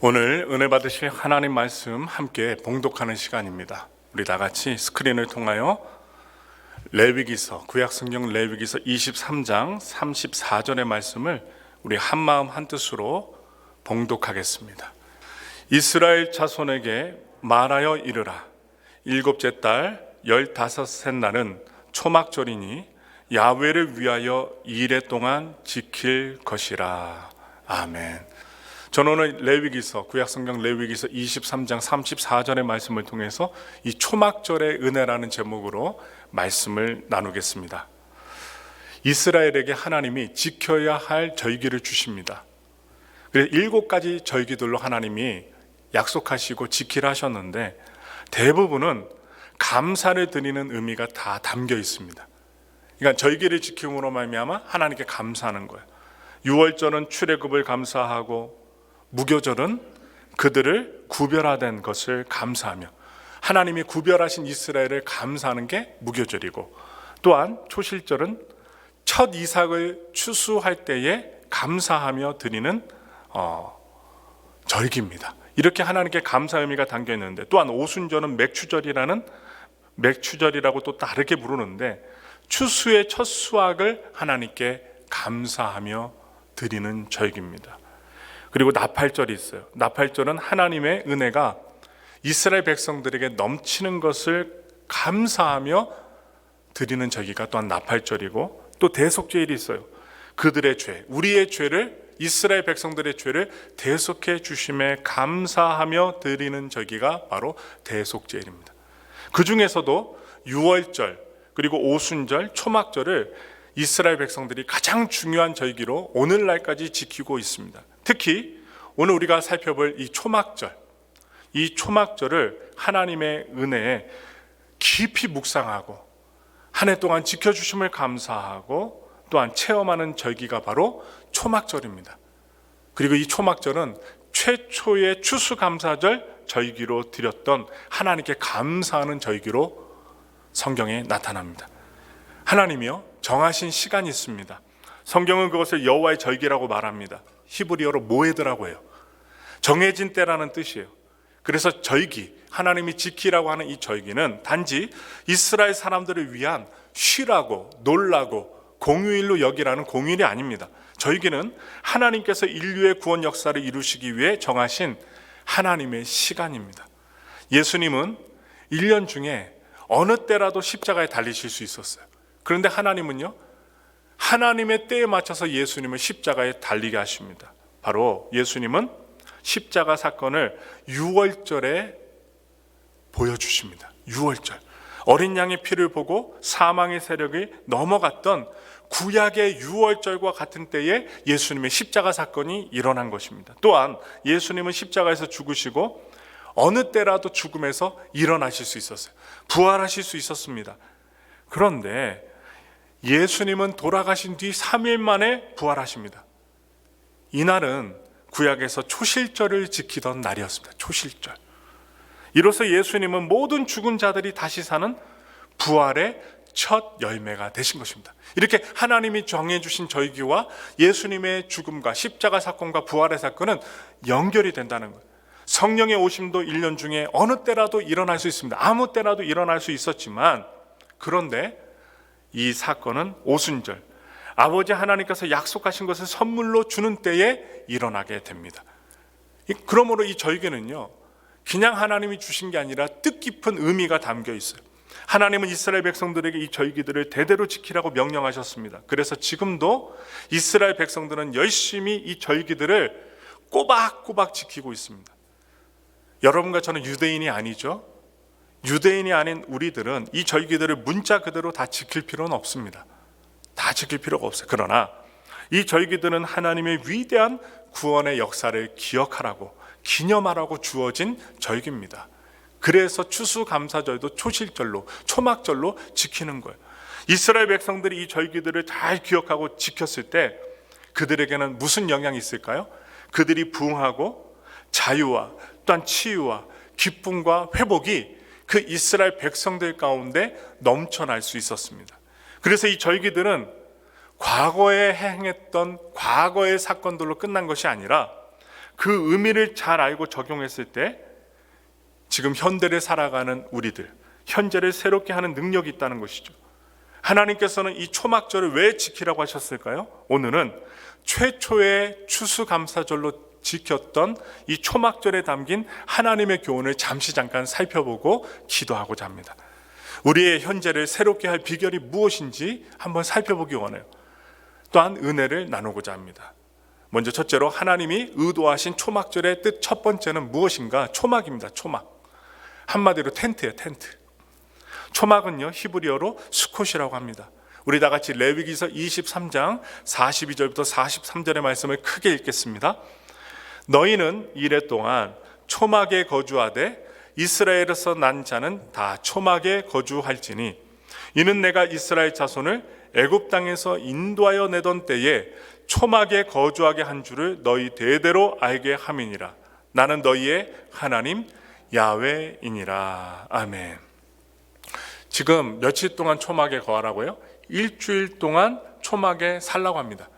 오늘 은혜 받으실 하나님 말씀 함께 봉독하는 시간입니다. 우리 다 같이 스크린을 통하여 레위기서, 구약성경 레위기서 23장 34절의 말씀을 우리 한마음 한뜻으로 봉독하겠습니다. 이스라엘 자손에게 말하여 이르라. 일곱째 달 15셋 날은 초막절이니 야훼를 위하여 2일 동안 지킬 것이라. 아멘. 저는 오늘 레위기서, 구약성경 레위기서 23장 34절의 말씀을 통해서 이 초막절의 은혜라는 제목으로 말씀을 나누겠습니다. 이스라엘에게 하나님이 지켜야 할 절기를 주십니다. 그래서 7가지 절기들로 하나님이 약속하시고 지키라 하셨는데 대부분은 감사를 드리는 의미가 다 담겨 있습니다. 그러니까 절기를 지킴으로 말미암아 하나님께 감사하는 거예요. 유월절은 출애굽을 감사하고, 무교절은 그들을 구별하된 것을 감사하며, 하나님이 구별하신 이스라엘을 감사하는 게 무교절이고, 또한 초실절은 첫 이삭을 추수할 때에 감사하며 드리는 절기입니다. 이렇게 하나님께 감사 의미가 담겨 있는데, 또한 오순절은 맥추절이라고 또 다르게 부르는데, 추수의 첫 수확을 하나님께 감사하며 드리는 절기입니다. 그리고 나팔절이 있어요. 나팔절은 하나님의 은혜가 이스라엘 백성들에게 넘치는 것을 감사하며 드리는 절기가 또한 나팔절이고, 또 대속죄일이 있어요. 그들의 죄, 우리의 죄를, 이스라엘 백성들의 죄를 대속해 주심에 감사하며 드리는 절기가 바로 대속죄일입니다. 그 중에서도 유월절, 그리고 오순절, 초막절을 이스라엘 백성들이 가장 중요한 절기로 오늘날까지 지키고 있습니다. 특히 오늘 우리가 살펴볼 이 초막절, 이 초막절을 하나님의 은혜에 깊이 묵상하고 한 해 동안 지켜주심을 감사하고 또한 체험하는 절기가 바로 초막절입니다. 그리고 이 초막절은 최초의 추수감사절 절기로 드렸던 하나님께 감사하는 절기로 성경에 나타납니다. 하나님이요, 정하신 시간이 있습니다. 성경은 그것을 여호와의 절기라고 말합니다. 히브리어로 모에드라고 해요. 정해진 때라는 뜻이에요. 그래서 절기, 하나님이 지키라고 하는 이 절기는 단지 이스라엘 사람들을 위한 쉬라고, 놀라고, 공휴일로 여기라는 공휴일이 아닙니다. 절기는 하나님께서 인류의 구원 역사를 이루시기 위해 정하신 하나님의 시간입니다. 예수님은 1년 중에 어느 때라도 십자가에 달리실 수 있었어요. 그런데 하나님은요, 하나님의 때에 맞춰서 예수님을 십자가에 달리게 하십니다. 바로 예수님은 십자가 사건을 유월절에 보여주십니다. 유월절, 어린 양의 피를 보고 사망의 세력이 넘어갔던 구약의 유월절과 같은 때에 예수님의 십자가 사건이 일어난 것입니다. 또한 예수님은 십자가에서 죽으시고 어느 때라도 죽음에서 일어나실 수 있었어요. 부활하실 수 있었습니다. 그런데 예수님은 돌아가신 뒤 3일 만에 부활하십니다. 이날은 구약에서 초실절을 지키던 날이었습니다. 초실절. 이로써 예수님은 모든 죽은 자들이 다시 사는 부활의 첫 열매가 되신 것입니다. 이렇게 하나님이 정해주신 절기와 예수님의 죽음과 십자가 사건과 부활의 사건은 연결이 된다는 거예요. 성령의 오심도 1년 중에 어느 때라도 일어날 수 있습니다. 아무 때라도 일어날 수 있었지만, 그런데 이 사건은 오순절, 아버지 하나님께서 약속하신 것을 선물로 주는 때에 일어나게 됩니다. 그러므로 이 절기는요, 그냥 하나님이 주신 게 아니라 뜻깊은 의미가 담겨 있어요. 하나님은 이스라엘 백성들에게 이 절기들을 대대로 지키라고 명령하셨습니다. 그래서 지금도 이스라엘 백성들은 열심히 이 절기들을 꼬박꼬박 지키고 있습니다. 여러분과 저는 유대인이 아니죠. 유대인이 아닌 우리들은 이 절기들을 문자 그대로 다 지킬 필요는 없습니다. 다 지킬 필요가 없어요. 그러나 이 절기들은 하나님의 위대한 구원의 역사를 기억하라고, 기념하라고 주어진 절기입니다. 그래서 추수감사절도 초실절로, 초막절로 지키는 거예요. 이스라엘 백성들이 이 절기들을 잘 기억하고 지켰을 때 그들에게는 무슨 영향이 있을까요? 그들이 부흥하고 자유와 또한 치유와 기쁨과 회복이 그 이스라엘 백성들 가운데 넘쳐날 수 있었습니다. 그래서 이 절기들은 과거에 행했던 과거의 사건들로 끝난 것이 아니라 그 의미를 잘 알고 적용했을 때 지금 현대를 살아가는 우리들, 현재를 새롭게 하는 능력이 있다는 것이죠. 하나님께서는 이 초막절을 왜 지키라고 하셨을까요? 오늘은 최초의 추수감사절로 지켰던 이 초막절에 담긴 하나님의 교훈을 잠깐 살펴보고 기도하고자 합니다. 우리의 현재를 새롭게 할 비결이 무엇인지 한번 살펴보기 원해요. 또한 은혜를 나누고자 합니다. 먼저 첫째로 하나님이 의도하신 초막절의 뜻 첫 번째는 무엇인가? 초막입니다. 초막. 한마디로 텐트예요. 텐트. 초막은요, 히브리어로 수콧이라고 합니다. 우리 다 같이 레위기서 23장 42절부터 43절의 말씀을 크게 읽겠습니다. 너희는 이레 동안 초막에 거주하되 이스라엘에서 난 자는 다 초막에 거주할지니 이는 내가 이스라엘 자손을 애굽 땅에서 인도하여 내던 때에 초막에 거주하게 한 줄을 너희 대대로 알게 함이니라. 나는 너희의 하나님 야훼이니라. 아멘. 지금 며칠 동안 초막에 거하라고요? 일주일 동안 초막에 살라고 합니다.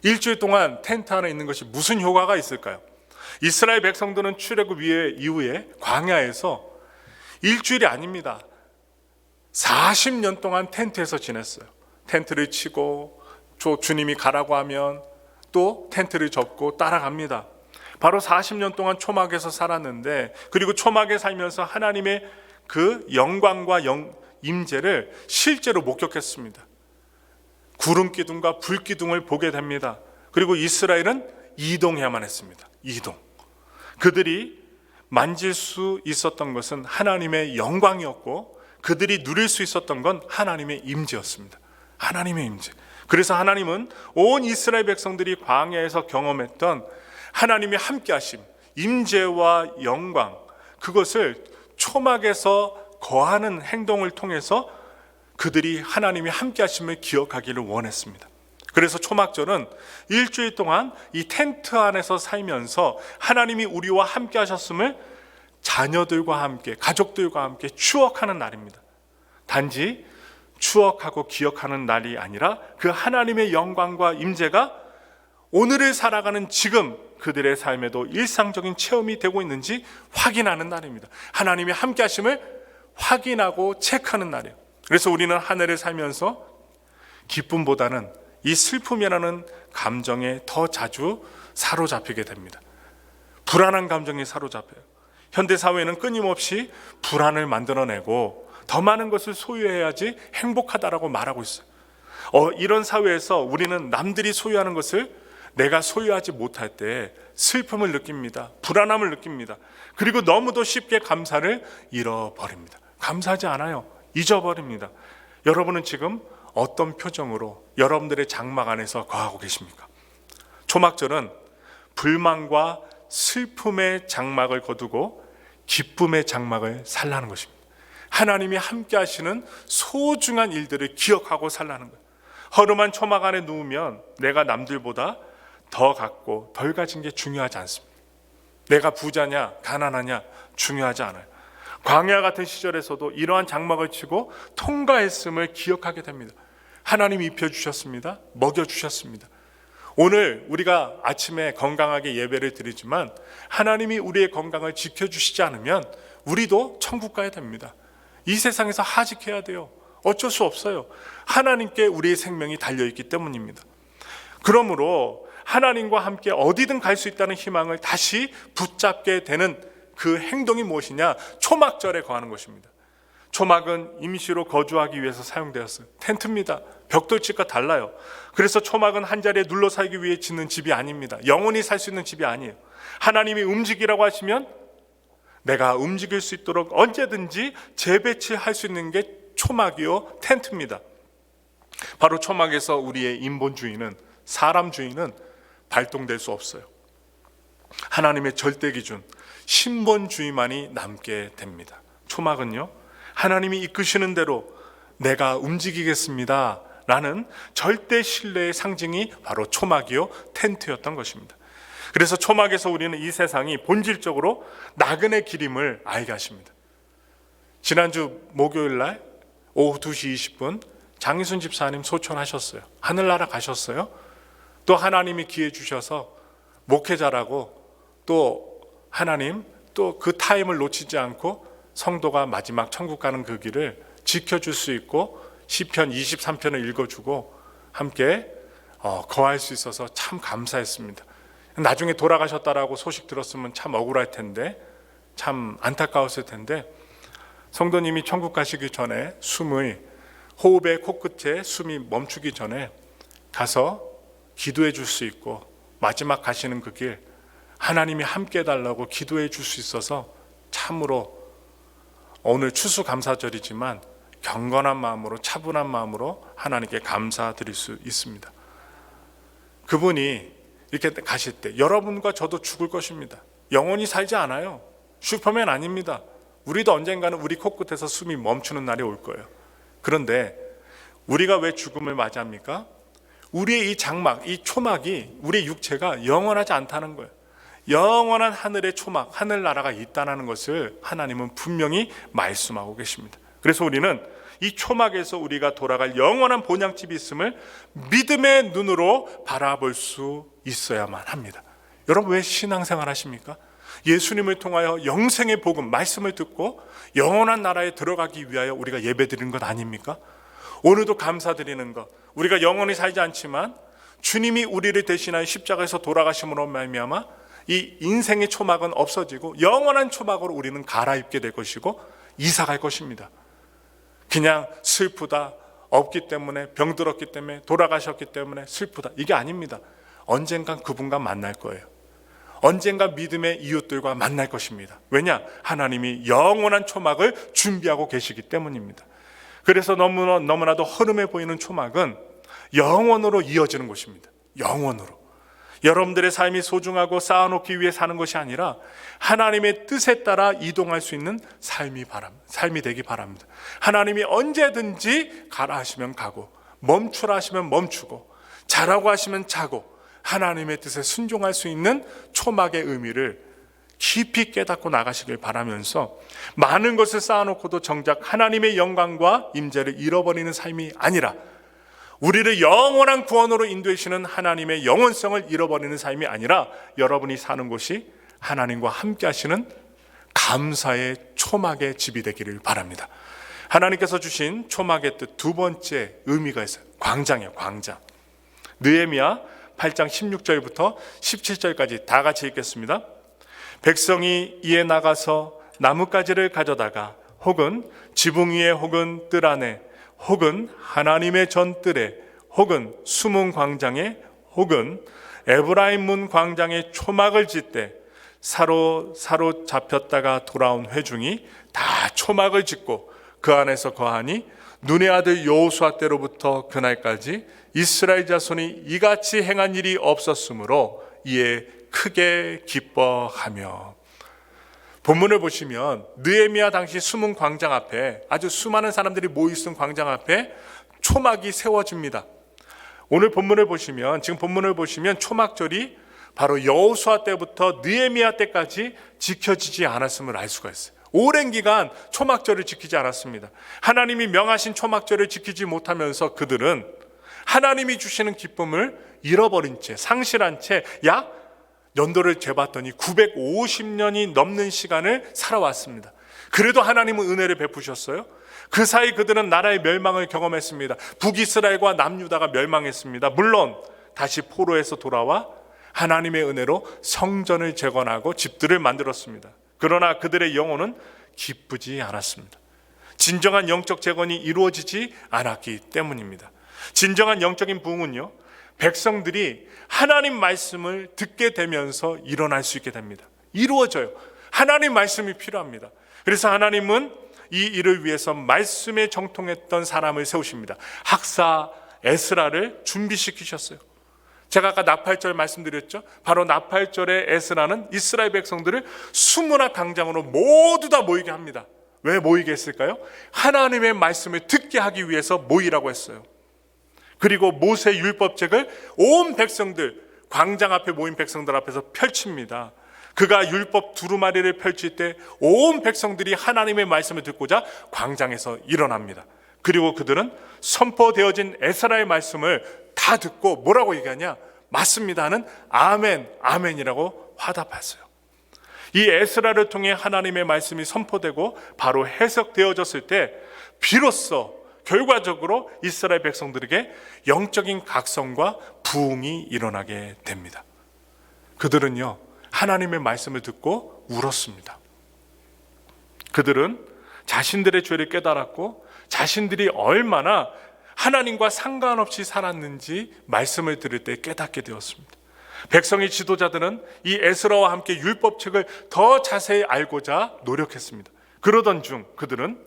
일주일 동안 텐트 안에 있는 것이 무슨 효과가 있을까요? 이스라엘 백성들은 출애굽 이후에 광야에서 일주일이 아닙니다. 40년 동안 텐트에서 지냈어요. 텐트를 치고 주님이 가라고 하면 또 텐트를 접고 따라갑니다. 바로 40년 동안 초막에서 살았는데, 그리고 초막에 살면서 하나님의 그 영광과 임재를 실제로 목격했습니다. 구름 기둥과 불 기둥을 보게 됩니다. 그리고 이스라엘은 이동해야만 했습니다. 이동. 그들이 만질 수 있었던 것은 하나님의 영광이었고, 그들이 누릴 수 있었던 건 하나님의 임재였습니다. 하나님의 임재. 그래서 하나님은 온 이스라엘 백성들이 광야에서 경험했던 하나님의 함께하심, 임재와 영광, 그것을 초막에서 거하는 행동을 통해서 그들이 하나님의 함께하심을 기억하기를 원했습니다. 그래서 초막절은 일주일 동안 이 텐트 안에서 살면서 하나님이 우리와 함께 하셨음을 자녀들과 함께, 가족들과 함께 추억하는 날입니다. 단지 추억하고 기억하는 날이 아니라 그 하나님의 영광과 임재가 오늘을 살아가는 지금 그들의 삶에도 일상적인 체험이 되고 있는지 확인하는 날입니다. 하나님의 함께 하심을 확인하고 체크하는 날이에요. 그래서 우리는 한 해를 살면서 기쁨보다는 이 슬픔이라는 감정에 더 자주 사로잡히게 됩니다. 불안한 감정에 사로잡혀요. 현대사회는 끊임없이 불안을 만들어내고 더 많은 것을 소유해야지 행복하다라고 말하고 있어요. 이런 사회에서 우리는 남들이 소유하는 것을 내가 소유하지 못할 때 슬픔을 느낍니다. 불안함을 느낍니다. 그리고 너무도 쉽게 감사를 잃어버립니다. 감사하지 않아요. 잊어버립니다. 여러분은 지금 어떤 표정으로 여러분들의 장막 안에서 거하고 계십니까? 초막절은 불만과 슬픔의 장막을 거두고 기쁨의 장막을 살라는 것입니다. 하나님이 함께 하시는 소중한 일들을 기억하고 살라는 거예요. 허름한 초막 안에 누우면 내가 남들보다 더 갖고 덜 가진 게 중요하지 않습니다. 내가 부자냐 가난하냐 중요하지 않아요. 광야 같은 시절에서도 이러한 장막을 치고 통과했음을 기억하게 됩니다. 하나님이 입혀주셨습니다. 먹여주셨습니다. 오늘 우리가 아침에 건강하게 예배를 드리지만 하나님이 우리의 건강을 지켜주시지 않으면 우리도 천국 가야 됩니다. 이 세상에서 하직해야 돼요. 어쩔 수 없어요. 하나님께 우리의 생명이 달려있기 때문입니다. 그러므로 하나님과 함께 어디든 갈 수 있다는 희망을 다시 붙잡게 되는 그 행동이 무엇이냐? 초막절에 거하는 것입니다. 초막은 임시로 거주하기 위해서 사용되었어요. 텐트입니다. 벽돌집과 달라요. 그래서 초막은 한 자리에 눌러 살기 위해 짓는 집이 아닙니다. 영원히 살 수 있는 집이 아니에요. 하나님이 움직이라고 하시면 내가 움직일 수 있도록 언제든지 재배치할 수 있는 게 초막이요 텐트입니다. 바로 초막에서 우리의 인본주의는, 사람주의는 발동될 수 없어요. 하나님의 절대 기준, 신본주의만이 남게 됩니다. 초막은요, 하나님이 이끄시는 대로 내가 움직이겠습니다 라는 절대 신뢰의 상징이 바로 초막이요 텐트였던 것입니다. 그래서 초막에서 우리는 이 세상이 본질적으로 나그네 길임을 알게 하십니다. 지난주 목요일 날 오후 2시 20분 장희순 집사님 소천하셨어요. 하늘나라 가셨어요. 또 하나님이 기회 주셔서 목회자라고 또 하나님 또 그 타임을 놓치지 않고 성도가 마지막 천국 가는 그 길을 지켜줄 수 있고 시편 23편을 읽어주고 함께 거할 수 있어서 참 감사했습니다. 나중에 돌아가셨다라고 소식 들었으면 참 억울할 텐데, 참 안타까웠을 텐데, 성도님이 천국 가시기 전에 호흡의 코끝에 숨이 멈추기 전에 가서 기도해 줄 수 있고 마지막 가시는 그 길 하나님이 함께 해달라고 기도해 줄 수 있어서 참으로 오늘 추수감사절이지만 경건한 마음으로, 차분한 마음으로 하나님께 감사드릴 수 있습니다. 그분이 이렇게 가실 때 여러분과 저도 죽을 것입니다. 영원히 살지 않아요. 슈퍼맨 아닙니다. 우리도 언젠가는 우리 코끝에서 숨이 멈추는 날이 올 거예요. 그런데 우리가 왜 죽음을 맞이합니까? 우리의 이 장막, 이 초막이, 우리의 육체가 영원하지 않다는 거예요. 영원한 하늘의 초막, 하늘나라가 있다는 것을 하나님은 분명히 말씀하고 계십니다. 그래서 우리는 이 초막에서 우리가 돌아갈 영원한 본향집이 있음을 믿음의 눈으로 바라볼 수 있어야만 합니다. 여러분, 왜 신앙생활 하십니까? 예수님을 통하여 영생의 복음, 말씀을 듣고 영원한 나라에 들어가기 위하여 우리가 예배드리는 것 아닙니까? 오늘도 감사드리는 것, 우리가 영원히 살지 않지만 주님이 우리를 대신하여 십자가에서 돌아가심으로 말미암아 이 인생의 초막은 없어지고 영원한 초막으로 우리는 갈아입게 될 것이고 이사갈 것입니다. 그냥 슬프다, 없기 때문에, 병들었기 때문에, 돌아가셨기 때문에 슬프다, 이게 아닙니다. 언젠간 그분과 만날 거예요. 언젠가 믿음의 이웃들과 만날 것입니다. 왜냐? 하나님이 영원한 초막을 준비하고 계시기 때문입니다. 그래서 너무나도 허름해 보이는 초막은 영원으로 이어지는 것입니다. 영원으로. 여러분들의 삶이 소중하고 쌓아놓기 위해 사는 것이 아니라 하나님의 뜻에 따라 이동할 수 있는 삶이 되기 바랍니다. 하나님이 언제든지 가라 하시면 가고, 멈추라 하시면 멈추고, 자라고 하시면 자고, 하나님의 뜻에 순종할 수 있는 초막의 의미를 깊이 깨닫고 나가시길 바라면서, 많은 것을 쌓아놓고도 정작 하나님의 영광과 임재를 잃어버리는 삶이 아니라 우리를 영원한 구원으로 인도하시는 하나님의 영원성을 잃어버리는 삶이 아니라 여러분이 사는 곳이 하나님과 함께 하시는 감사의 초막의 집이 되기를 바랍니다. 하나님께서 주신 초막의 뜻 두 번째 의미가 있어요. 광장이에요. 광장. 느헤미야 8장 16절부터 17절까지 다 같이 읽겠습니다. 백성이 이에 나가서 나뭇가지를 가져다가 혹은 지붕 위에 혹은 뜰 안에 혹은 하나님의 전뜰에 혹은 숨은 광장에 혹은 에브라임 문 광장에 초막을 짓되 사로잡혔다가 돌아온 회중이 다 초막을 짓고 그 안에서 거하니 눈의 아들 여호수아 때로부터 그날까지 이스라엘 자손이 이같이 행한 일이 없었으므로 이에 크게 기뻐하며. 본문을 보시면 느헤미야 당시 숨은 광장 앞에, 아주 수많은 사람들이 모여있은 광장 앞에 초막이 세워집니다. 오늘 본문을 보시면, 지금 본문을 보시면 초막절이 바로 여호수아 때부터 느헤미야 때까지 지켜지지 않았음을 알 수가 있어요. 오랜 기간 초막절을 지키지 않았습니다. 하나님이 명하신 초막절을 지키지 못하면서 그들은 하나님이 주시는 기쁨을 잃어버린 채, 상실한 채 약 연도를 재봤더니 950년이 넘는 시간을 살아왔습니다. 그래도 하나님은 은혜를 베푸셨어요. 그 사이 그들은 나라의 멸망을 경험했습니다. 북이스라엘과 남유다가 멸망했습니다. 물론 다시 포로에서 돌아와 하나님의 은혜로 성전을 재건하고 집들을 만들었습니다. 그러나 그들의 영혼은 기쁘지 않았습니다. 진정한 영적 재건이 이루어지지 않았기 때문입니다. 진정한 영적인 부흥은요, 백성들이 하나님 말씀을 듣게 되면서 일어날 수 있게 됩니다. 이루어져요. 하나님 말씀이 필요합니다. 그래서 하나님은 이 일을 위해서 말씀에 정통했던 사람을 세우십니다. 학사 에스라를 준비시키셨어요. 제가 아까 나팔절 말씀드렸죠. 바로 나팔절의 에스라는 이스라엘 백성들을 수문학 광장으로 모두 다 모이게 합니다. 왜 모이게 했을까요? 하나님의 말씀을 듣게 하기 위해서 모이라고 했어요. 그리고 모세 율법책을 온 백성들, 광장 앞에 모인 백성들 앞에서 펼칩니다. 그가 율법 두루마리를 펼칠 때 온 백성들이 하나님의 말씀을 듣고자 광장에서 일어납니다. 그리고 그들은 선포되어진 에스라의 말씀을 다 듣고 뭐라고 얘기하냐? 맞습니다 하는 아멘, 아멘이라고 화답했어요. 이 에스라를 통해 하나님의 말씀이 선포되고 바로 해석되어졌을 때 비로소 결과적으로 이스라엘 백성들에게 영적인 각성과 부흥이 일어나게 됩니다. 그들은요, 하나님의 말씀을 듣고 울었습니다. 그들은 자신들의 죄를 깨달았고 자신들이 얼마나 하나님과 상관없이 살았는지 말씀을 들을 때 깨닫게 되었습니다. 백성의 지도자들은 이 에스라와 함께 율법책을 더 자세히 알고자 노력했습니다. 그러던 중 그들은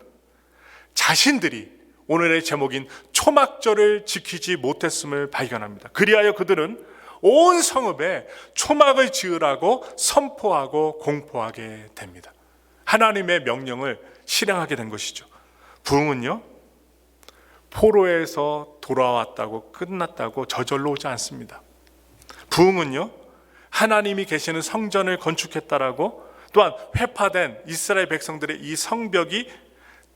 자신들이 오늘의 제목인 초막절을 지키지 못했음을 발견합니다. 그리하여 그들은 온 성읍에 초막을 지으라고 선포하고 공포하게 됩니다. 하나님의 명령을 실행하게 된 것이죠. 부흥은요, 포로에서 돌아왔다고 끝났다고 저절로 오지 않습니다. 부흥은요, 하나님이 계시는 성전을 건축했다라고, 또한 회파된 이스라엘 백성들의 이 성벽이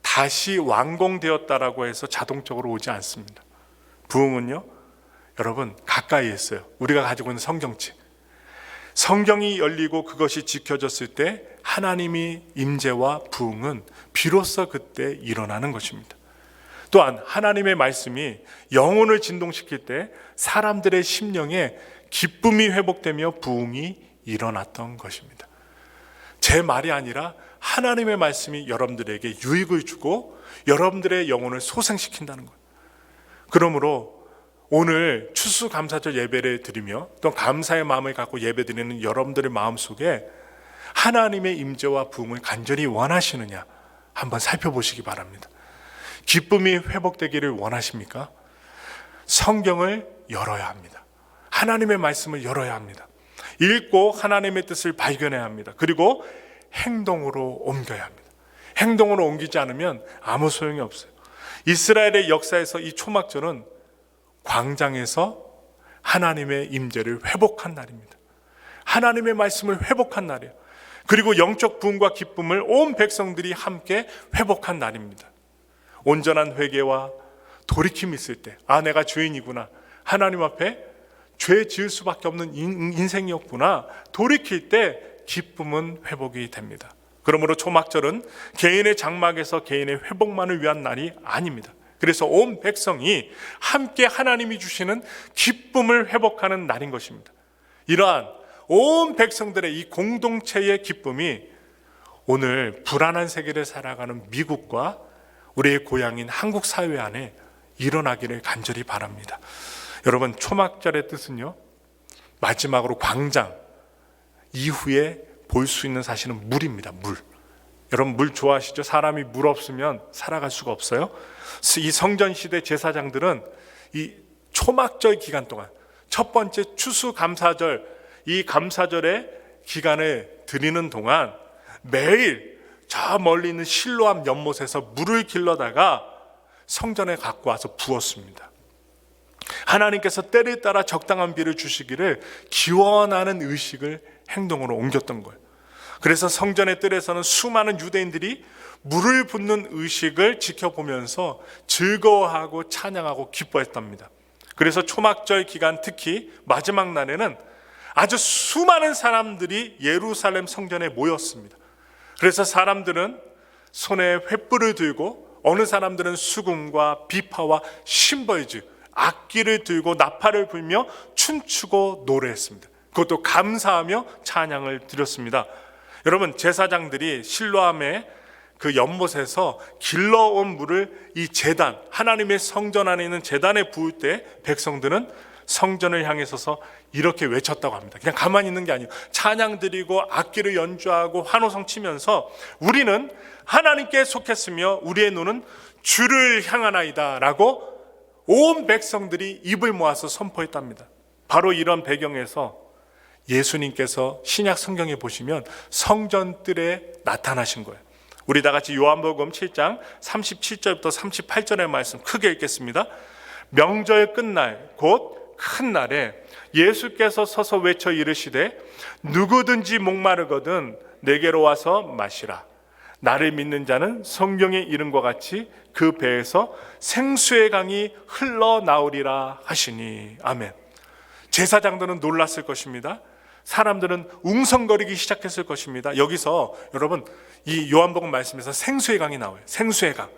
다시 완공되었다라고 해서 자동적으로 오지 않습니다. 부흥은요, 여러분 가까이에 있어요. 우리가 가지고 있는 성경책, 성경이 열리고 그것이 지켜졌을 때 하나님이 임재와 부흥은 비로소 그때 일어나는 것입니다. 또한 하나님의 말씀이 영혼을 진동시킬 때 사람들의 심령에 기쁨이 회복되며 부흥이 일어났던 것입니다. 제 말이 아니라 하나님의 말씀이 여러분들에게 유익을 주고 여러분들의 영혼을 소생시킨다는 거예요. 그러므로 오늘 추수감사절 예배를 드리며 또 감사의 마음을 갖고 예배드리는 여러분들의 마음속에 하나님의 임재와 부흥을 간절히 원하시느냐 한번 살펴보시기 바랍니다. 기쁨이 회복되기를 원하십니까? 성경을 열어야 합니다. 하나님의 말씀을 열어야 합니다. 읽고 하나님의 뜻을 발견해야 합니다. 그리고 행동으로 옮겨야 합니다. 행동으로 옮기지 않으면 아무 소용이 없어요. 이스라엘의 역사에서 이 초막절은 광장에서 하나님의 임재를 회복한 날입니다. 하나님의 말씀을 회복한 날이에요. 그리고 영적 부흥과 기쁨을 온 백성들이 함께 회복한 날입니다. 온전한 회개와 돌이킴이 있을 때, 아, 내가 죄인이구나, 하나님 앞에 죄 지을 수밖에 없는 인생이었구나, 돌이킬 때 기쁨은 회복이 됩니다. 그러므로 초막절은 개인의 장막에서 개인의 회복만을 위한 날이 아닙니다. 그래서 온 백성이 함께 하나님이 주시는 기쁨을 회복하는 날인 것입니다. 이러한 온 백성들의 이 공동체의 기쁨이 오늘 불안한 세계를 살아가는 미국과 우리의 고향인 한국 사회 안에 일어나기를 간절히 바랍니다. 여러분, 초막절의 뜻은요, 마지막으로 광장 이후에 볼 수 있는 사실은 물입니다. 물. 여러분, 물 좋아하시죠? 사람이 물 없으면 살아갈 수가 없어요. 이 성전 시대 제사장들은 이 초막절 기간 동안, 첫 번째 추수감사절, 이 감사절의 기간을 드리는 동안 매일 저 멀리 있는 실로암 연못에서 물을 길러다가 성전에 갖고 와서 부었습니다. 하나님께서 때를 따라 적당한 비를 주시기를 기원하는 의식을 행동으로 옮겼던 거예요. 그래서 성전의 뜰에서는 수많은 유대인들이 물을 붓는 의식을 지켜보면서 즐거워하고 찬양하고 기뻐했답니다. 그래서 초막절 기간, 특히 마지막 날에는 아주 수많은 사람들이 예루살렘 성전에 모였습니다. 그래서 사람들은 손에 횃불을 들고, 어느 사람들은 수금과 비파와 심벌즈, 악기를 들고 나팔을 불며 춤추고 노래했습니다. 그것도 감사하며 찬양을 드렸습니다. 여러분, 제사장들이 실로암의 그 연못에서 길러온 물을 이 제단, 하나님의 성전 안에 있는 제단에 부을 때 백성들은 성전을 향해 서서 이렇게 외쳤다고 합니다. 그냥 가만히 있는 게 아니에요. 찬양 드리고 악기를 연주하고 환호성 치면서 우리는 하나님께 속했으며 우리의 눈은 주를 향하나이다 라고 온 백성들이 입을 모아서 선포했답니다. 바로 이런 배경에서 예수님께서 신약 성경에 보시면 성전 뜰에 나타나신 거예요. 우리 다 같이 요한복음 7장 37절부터 38절의 말씀 크게 읽겠습니다. 명절 끝날 곧 큰 날에 예수께서 서서 외쳐 이르시되 누구든지 목마르거든 내게로 와서 마시라. 나를 믿는 자는 성경의 이름과 같이 그 배에서 생수의 강이 흘러나오리라 하시니. 아멘. 제사장들은 놀랐을 것입니다. 사람들은 웅성거리기 시작했을 것입니다. 여기서 여러분 이 요한복음 말씀에서 생수의 강이 나와요. 생수의 강.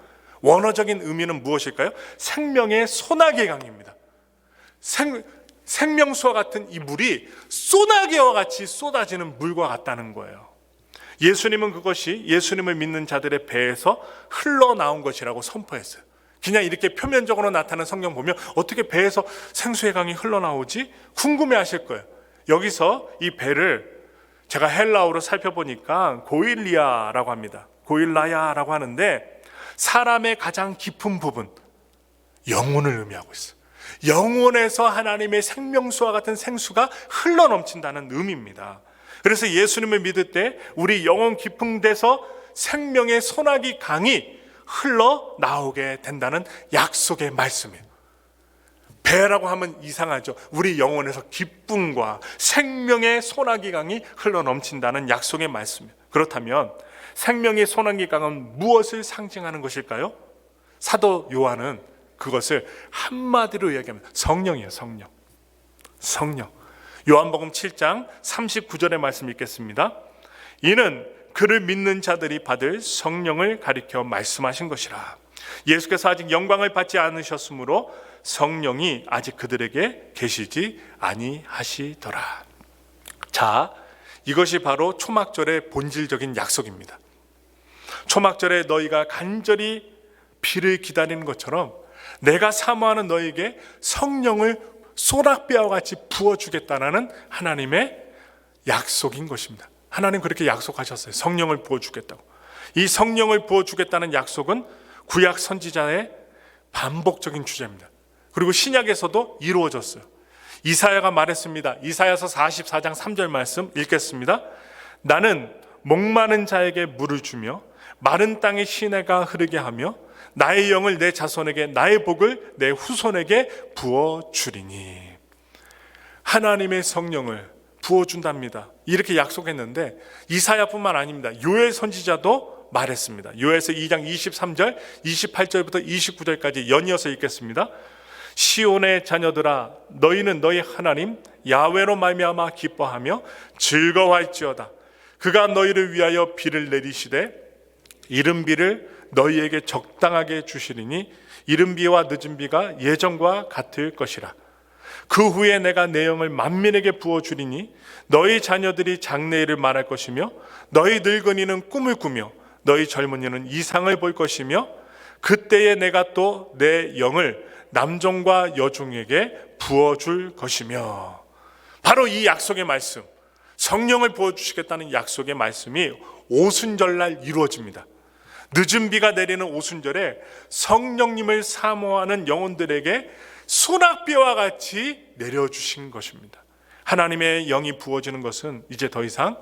원어적인 의미는 무엇일까요? 생명의 소나기의 강입니다. 생명수와 같은 이 물이 소나기와 같이 쏟아지는 물과 같다는 거예요. 예수님은 그것이 예수님을 믿는 자들의 배에서 흘러나온 것이라고 선포했어요. 그냥 이렇게 표면적으로 나타나는 성경 보면 어떻게 배에서 생수의 강이 흘러나오지? 궁금해하실 거예요. 여기서 이 배를 제가 헬라어로 살펴보니까 고일리아라고 합니다. 고일라야라고 하는데 사람의 가장 깊은 부분, 영혼을 의미하고 있어요. 영혼에서 하나님의 생명수와 같은 생수가 흘러넘친다는 의미입니다. 그래서 예수님을 믿을 때 우리 영혼 깊은 데서 생명의 소나기 강이 흘러나오게 된다는 약속의 말씀이에요. 배라고 하면 이상하죠. 우리 영혼에서 기쁨과 생명의 소나기 강이 흘러넘친다는 약속의 말씀이에요. 그렇다면 생명의 소나기 강은 무엇을 상징하는 것일까요? 사도 요한은 그것을 한마디로 이야기합니다. 성령이에요. 성령. 요한복음 7장 39절의 말씀 읽겠습니다. 이는 그를 믿는 자들이 받을 성령을 가리켜 말씀하신 것이라. 예수께서 아직 영광을 받지 않으셨으므로 성령이 아직 그들에게 계시지 아니하시더라. 자, 이것이 바로 초막절의 본질적인 약속입니다. 초막절에 너희가 간절히 비를 기다리는 것처럼 내가 사모하는 너희에게 성령을 소낙비와 같이 부어주겠다는 하나님의 약속인 것입니다. 하나님 그렇게 약속하셨어요. 성령을 부어주겠다고. 이 성령을 부어주겠다는 약속은 구약 선지자의 반복적인 주제입니다. 그리고 신약에서도 이루어졌어요. 이사야가 말했습니다. 이사야서 44장 3절 말씀 읽겠습니다. 나는 목마른 자에게 물을 주며 마른 땅에 시내가 흐르게 하며 나의 영을 내 자손에게 나의 복을 내 후손에게 부어주리니. 하나님의 성령을 부어준답니다. 이렇게 약속했는데 이사야뿐만 아닙니다. 요엘 선지자도 말했습니다. 요엘서 2장 23절 28절부터 29절까지 연이어서 읽겠습니다. 시온의 자녀들아 너희는 너희 하나님 야훼로 말미암아 기뻐하며 즐거워할지어다. 그가 너희를 위하여 비를 내리시되 이른 비를 너희에게 적당하게 주시리니 이른 비와 늦은 비가 예전과 같을 것이라. 그 후에 내가 내 영을 만민에게 부어주리니 너희 자녀들이 장래일을 말할 것이며 너희 늙은이는 꿈을 꾸며 너희 젊은이는 이상을 볼 것이며 그때에 내가 또 내 영을 남종과 여종에게 부어줄 것이며. 바로 이 약속의 말씀, 성령을 부어주시겠다는 약속의 말씀이 오순절날 이루어집니다. 늦은 비가 내리는 오순절에 성령님을 사모하는 영혼들에게 소낙비와 같이 내려주신 것입니다. 하나님의 영이 부어지는 것은 이제 더 이상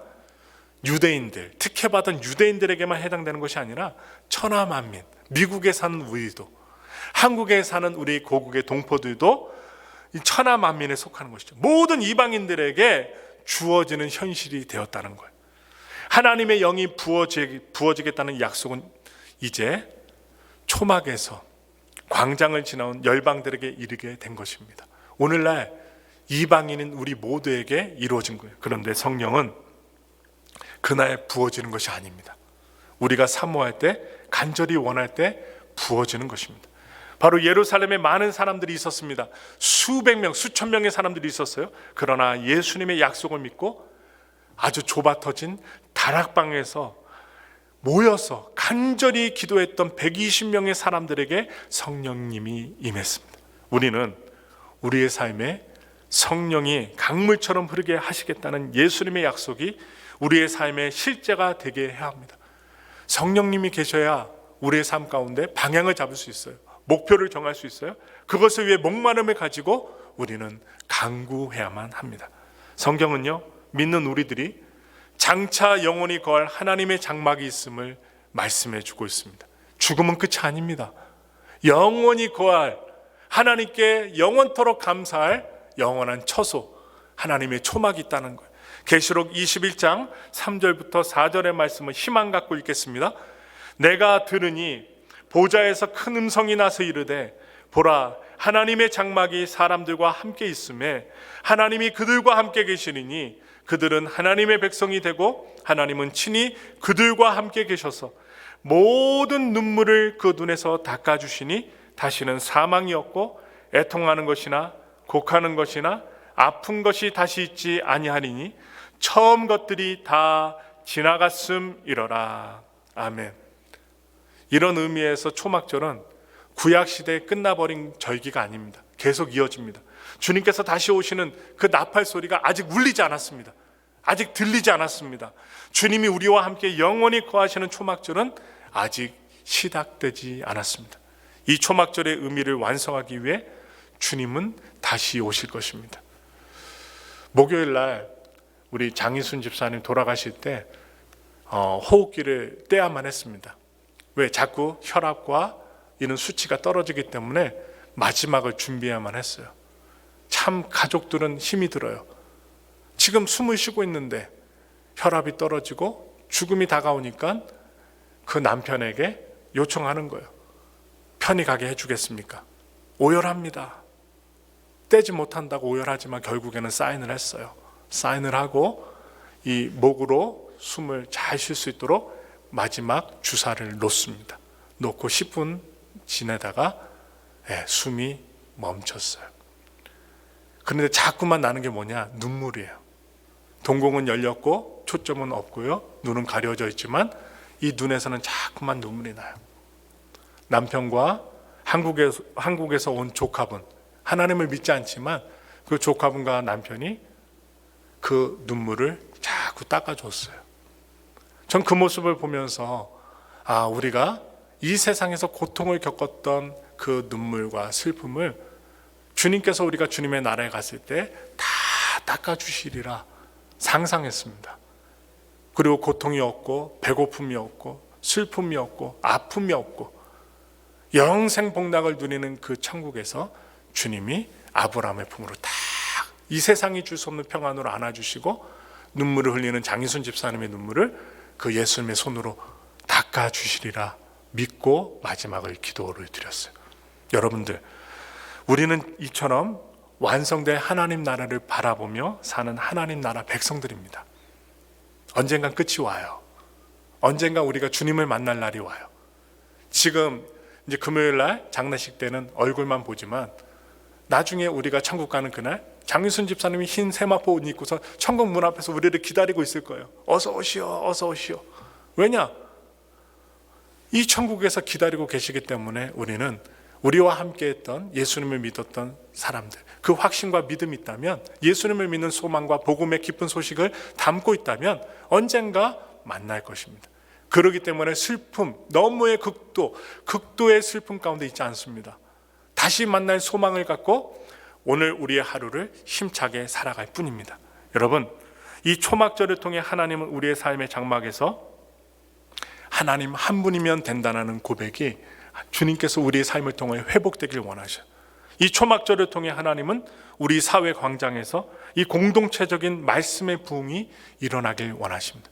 유대인들, 특혜받은 유대인들에게만 해당되는 것이 아니라 천하만민, 미국에 사는 우리도, 한국에 사는 우리 고국의 동포들도 이 천하만민에 속하는 것이죠. 모든 이방인들에게 주어지는 현실이 되었다는 거예요. 하나님의 영이 부어지겠다는 약속은 이제 초막에서 광장을 지나온 열방들에게 이르게 된 것입니다. 오늘날 이방인인 우리 모두에게 이루어진 거예요. 그런데 성령은 그날 부어지는 것이 아닙니다. 우리가 사모할 때, 간절히 원할 때 부어지는 것입니다. 바로 예루살렘에 많은 사람들이 있었습니다. 수백 명, 수천 명의 사람들이 있었어요. 그러나 예수님의 약속을 믿고 아주 좁아터진 다락방에서 모여서 간절히 기도했던 120명의 사람들에게 성령님이 임했습니다. 우리는 우리의 삶에 성령이 강물처럼 흐르게 하시겠다는 예수님의 약속이 우리의 삶의 실제가 되게 해야 합니다. 성령님이 계셔야 우리의 삶 가운데 방향을 잡을 수 있어요. 목표를 정할 수 있어요. 그것을 위해 목마름을 가지고 우리는 간구해야만 합니다. 성경은요, 믿는 우리들이 장차 영원히 거할 하나님의 장막이 있음을 말씀해 주고 있습니다. 죽음은 끝이 아닙니다. 영원히 거할 하나님께 영원토록 감사할 영원한 처소, 하나님의 초막이 있다는 거예요. 계시록 21장 3절부터 4절의 말씀을 희망 갖고 읽겠습니다. 내가 들으니 보좌에서 큰 음성이 나서 이르되 보라, 하나님의 장막이 사람들과 함께 있음에 하나님이 그들과 함께 계시리니 그들은 하나님의 백성이 되고 하나님은 친히 그들과 함께 계셔서 모든 눈물을 그 눈에서 닦아주시니 다시는 사망이 없고 애통하는 것이나 곡하는 것이나 아픈 것이 다시 있지 아니하리니 처음 것들이 다 지나갔음이러라. 아멘. 이런 의미에서 초막절은 구약시대에 끝나버린 절기가 아닙니다. 계속 이어집니다. 주님께서 다시 오시는 그 나팔 소리가 아직 울리지 않았습니다. 아직 들리지 않았습니다. 주님이 우리와 함께 영원히 거하시는 초막절은 아직 시작되지 않았습니다. 이 초막절의 의미를 완성하기 위해 주님은 다시 오실 것입니다. 목요일 날 우리 장희순 집사님 돌아가실 때 호흡기를 떼야만 했습니다. 왜? 자꾸 혈압과 이런 수치가 떨어지기 때문에 마지막을 준비해야만 했어요. 참 가족들은 힘이 들어요. 지금 숨을 쉬고 있는데 혈압이 떨어지고 죽음이 다가오니까 그 남편에게 요청하는 거예요. 편히 가게 해주겠습니까? 오열합니다. 떼지 못한다고 오열하지만 결국에는 사인을 했어요. 사인을 하고 이 목으로 숨을 잘 쉴 수 있도록 마지막 주사를 놓습니다. 놓고 10분 지내다가 숨이 멈췄어요. 그런데 자꾸만 나는 게 뭐냐? 눈물이에요. 동공은 열렸고 초점은 없고요. 눈은 가려져 있지만 이 눈에서는 자꾸만 눈물이 나요. 남편과 한국에서 온 조카분, 하나님을 믿지 않지만 그 조카분과 남편이 그 눈물을 자꾸 닦아줬어요. 전 그 모습을 보면서 우리가 이 세상에서 고통을 겪었던 그 눈물과 슬픔을 주님께서 우리가 주님의 나라에 갔을 때 다 닦아주시리라 상상했습니다. 그리고 고통이 없고 배고픔이 없고 슬픔이 없고 아픔이 없고 영생 복락을 누리는 그 천국에서 주님이 아브라함의 품으로 딱 이 세상이 줄 수 없는 평안으로 안아주시고 눈물을 흘리는 장희순 집사님의 눈물을 그 예수님의 손으로 닦아주시리라 믿고 마지막을 기도를 드렸어요. 여러분들, 우리는 이처럼 완성된 하나님 나라를 바라보며 사는 하나님 나라 백성들입니다. 언젠간 끝이 와요. 언젠간 우리가 주님을 만날 날이 와요. 지금 이제 금요일 날 장례식 때는 얼굴만 보지만 나중에 우리가 천국 가는 그날 장윤순 집사님이 흰 세마포 옷 입고서 천국 문 앞에서 우리를 기다리고 있을 거예요. 어서 오시오, 어서 오시오. 왜냐? 이 천국에서 기다리고 계시기 때문에 우리는 우리와 함께 했던 예수님을 믿었던 사람들, 그 확신과 믿음이 있다면, 예수님을 믿는 소망과 복음의 기쁜 소식을 담고 있다면 언젠가 만날 것입니다. 그렇기 때문에 슬픔, 너무의 극도의 슬픔 가운데 있지 않습니다. 다시 만날 소망을 갖고 오늘 우리의 하루를 힘차게 살아갈 뿐입니다. 여러분, 이 초막절을 통해 하나님은 우리의 삶의 장막에서 하나님 한 분이면 된다는 고백이 주님께서 우리의 삶을 통해 회복되길 원하셔요. 이 초막절을 통해 하나님은 우리 사회 광장에서 이 공동체적인 말씀의 부흥이 일어나길 원하십니다.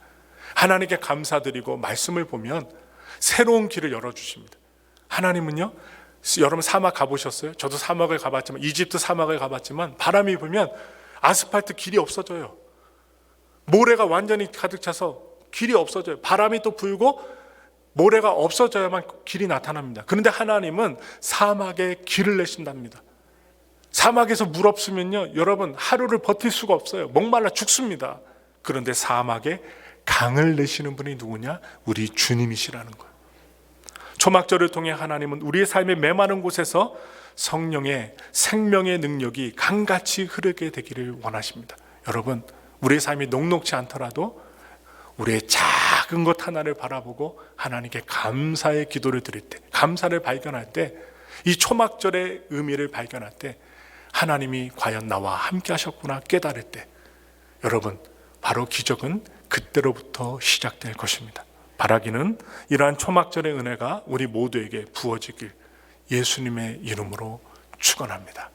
하나님께 감사드리고 말씀을 보면 새로운 길을 열어주십니다. 하나님은요, 여러분 사막 가보셨어요? 저도 사막을 가봤지만, 이집트 사막을 가봤지만 바람이 불면 아스팔트 길이 없어져요. 모래가 완전히 가득 차서 길이 없어져요. 바람이 또 불고 모래가 없어져야만 길이 나타납니다. 그런데 하나님은 사막에 길을 내신답니다. 사막에서 물 없으면요, 여러분 하루를 버틸 수가 없어요. 목말라 죽습니다. 그런데 사막에 강을 내시는 분이 누구냐? 우리 주님이시라는 거예요. 초막절을 통해 하나님은 우리의 삶의 메마른 곳에서 성령의 생명의 능력이 강같이 흐르게 되기를 원하십니다. 여러분, 우리의 삶이 녹록지 않더라도 우리의 작은 것 하나를 바라보고 하나님께 감사의 기도를 드릴 때, 감사를 발견할 때, 이 초막절의 의미를 발견할 때 하나님이 과연 나와 함께 하셨구나 깨달을 때, 여러분 바로 기적은 그때로부터 시작될 것입니다. 바라기는 이러한 초막절의 은혜가 우리 모두에게 부어지길 예수님의 이름으로 축원합니다.